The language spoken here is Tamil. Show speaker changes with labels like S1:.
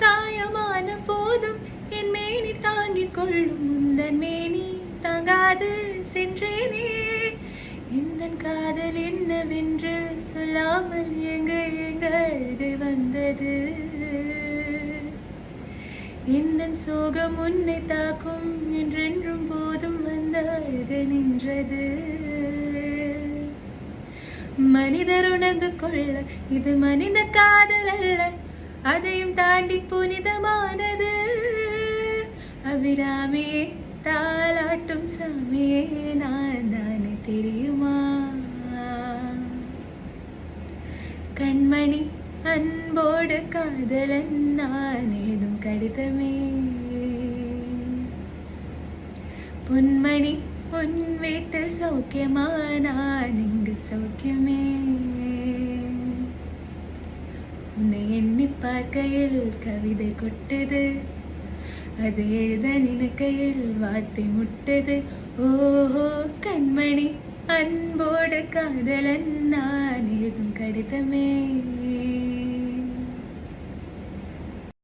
S1: காயமான போதும் என் மேனி தாங்கிக் கொள்ளும் முந்தன் மேனி தாங்காது சென்றேனே. இந்த காதல் என்னவென்று சொல்லாமல் எங்கு வந்தது. இந்த சோகம் உன்னை தாக்கும் என்றென்றும் போதும் வந்தாக நின்றது. மனிதர் உணர்ந்து கொள்ள இது மனித காதல் அல்ல, அதையும் தாண்டி புனிதமானது. அபிராமே தாலாட்டும் சாமியே நான் தானே தெரியுமா. கண்மணி அன்போடு காதலன் நான் ஏதும் கடிதமே. பொன்மணி உன் வீட்டில் சௌக்கியமா, நான் இங்கு சௌக்கியமே. உன்னை எண்ணி பார்க்கையில் கவிதை கொட்டது, அது எழுத நினைக்கையில் வார்த்தை முட்டது. ஓஹோ கண்மணி அன்போடு காதலன் நான் எழுதும் கடிதமே.